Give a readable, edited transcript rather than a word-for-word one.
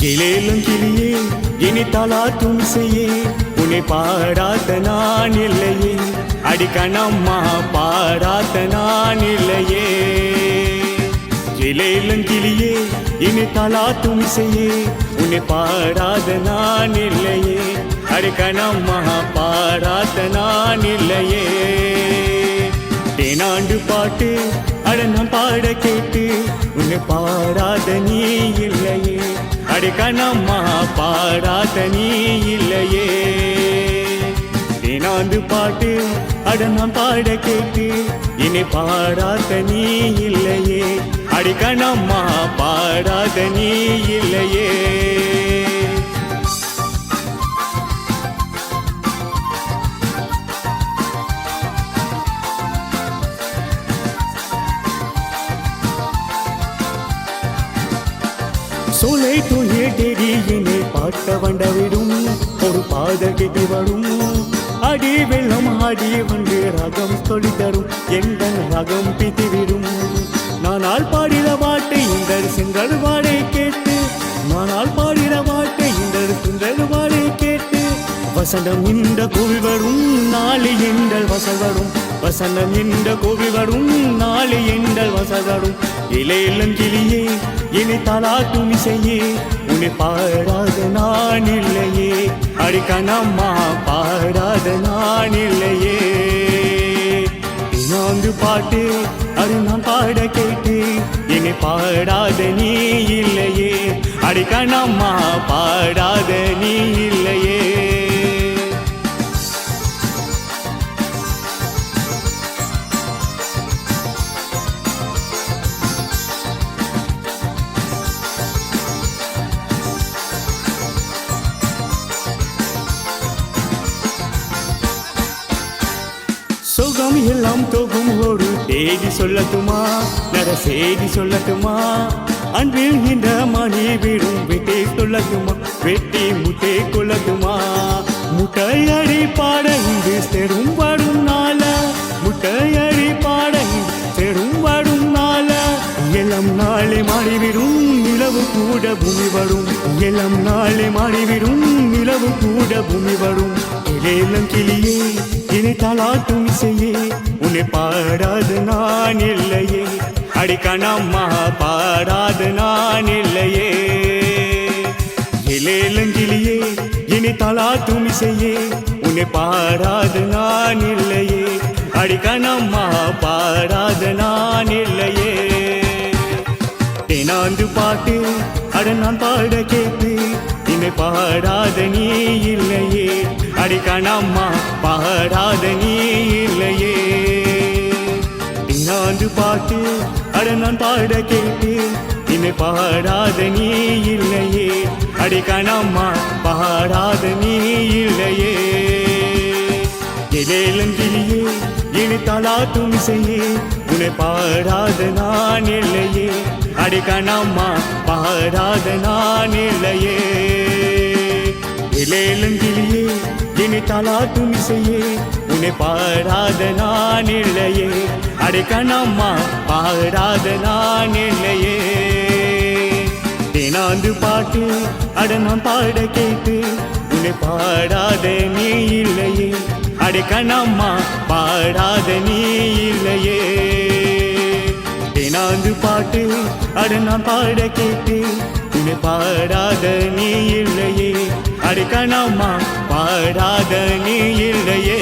ஏலேலும் கிளியே இனி தாலாட்டும் செய்யே உன்னை பாடாத நான் இல்லையே அடிக்கணம்மா பாடாத நான் இல்லையே ஏலேலும் கிளியே இனி தாலாட்டும் செய்யே உன்னை பாடாத நான் இல்லையே அடிக்கணம்மா பாடாத நான் இல்லையே தேனாண்டு பாட்டு அட நான் பாட கேட்டு உன்னை பாடாத நீ இல்லையே அடிக்கணம்மா பாடாத நீ இல்லையே தேனாண்டு பாட்டு அட நான் பாட கேட்டு என்னை பாடாத நீ இல்லையே அடிக்கணம்மா பாடாத நீ இல்லையே சோலை தூயே தேடி என்னை பார்க்க வந்தவிடும் ஒரு பாத கெட்டி வரும் அடி வெள்ளம் ஆடி வந்து ரகம் சொல்லி தரும் எந்த ரகம் பித்திவிடும் நானால் பாடிட பாட்டை இந்த செங்கல் வாடை கேட்டு நானால் பாடிட பாட்டை இந்த செங்கல் வாடை கேட்டு வசந்தம் இந்த கோவில் வரும் நாளை எங்கள் வசல் வரும் வசந்தம் இந்த கோவில் வரும் நாளை எங்கள் வசல் வரும் இலையிலும் கிளியே என்னை தாலாட்டும் இசையே உன்னை பாடாத நான் இல்லையே அடிக்கணம்மா பாடாத நான் இல்லையே நான்கு பாட்டு அது நான் பாட கேட்டு என்னை பாடாத நீ இல்லையே அடிக்கணம்மா பாடாத நீ இல்லையே சுகம் எல்லாம் தொகும் ஒரு தேதி சொல்லட்டுமா நட செய்தி சொல்லட்டுமா அன்பில் இந்த மணி விடும் வெட்டை சொல்லட்டுமா வெட்டி முட்டை கொள்ளட்டுமா முட்டையடி பாட இங்கு செரும் வரும் நாள முட்டையடி பாட இங்கு செரும் வரும் நாள எல்லாம் நாளை மாறிவிடும் நிலவு கூட பூமி வரும் எல்லாம் நாளை மாறிவிடும் நிலவு கூட பூமி வரும் ஏலேலும் கிளியே என்னை தாலாட்டும் இசையே உன்னை பாடாத நான் இல்லையே அடிக்கணம்மா பாடாத நான் இல்லையே ஏலேலும் கிளியே என்னை தாலாட்டும் இசையே உன்னை பாடாத நான் இல்லையே அடிக்கணம்மா பாடாத நான் இல்லையே தேனாந்து பாட்டு அட நான் பாட கேட்டு என்னை பாடாத நீ இல்லையே அடிக்கணம்மா பாடாத நீ இல்லையே தேனாந்து பாட்டு அட நான் பாட கேட்டு என்னை பாடாத நீ இல்லையே அடிக்கணம்மா பாடாத நீ இல்லையே ஏலேலும் கிளியே என்னை தாலாட்டும் இசையே உன்னை பாடாத நான் இல்லையே அடிக்கணம்மா பாடாத நான் இல்லையே ஏலேலும் கிளியே என்னை தாலாட்டும் இசையே உன்னை பாடாத நான் இல்லையே அடிக்கணம்மா பாடாத நான் இல்லையே தேனாந்து பாட்டு அட நான் பாட கேட்டு உன்னை பாடாத நீ இல்லையே அடிக்கணம்மா பாடாத நீ இல்லையே தேனாந்து பாட்டு அட நான் பாட கேட்டு உன்னை பாடாத நீ இல்லையே அடிக்கணம்மா பாடாத நீ இல்லையே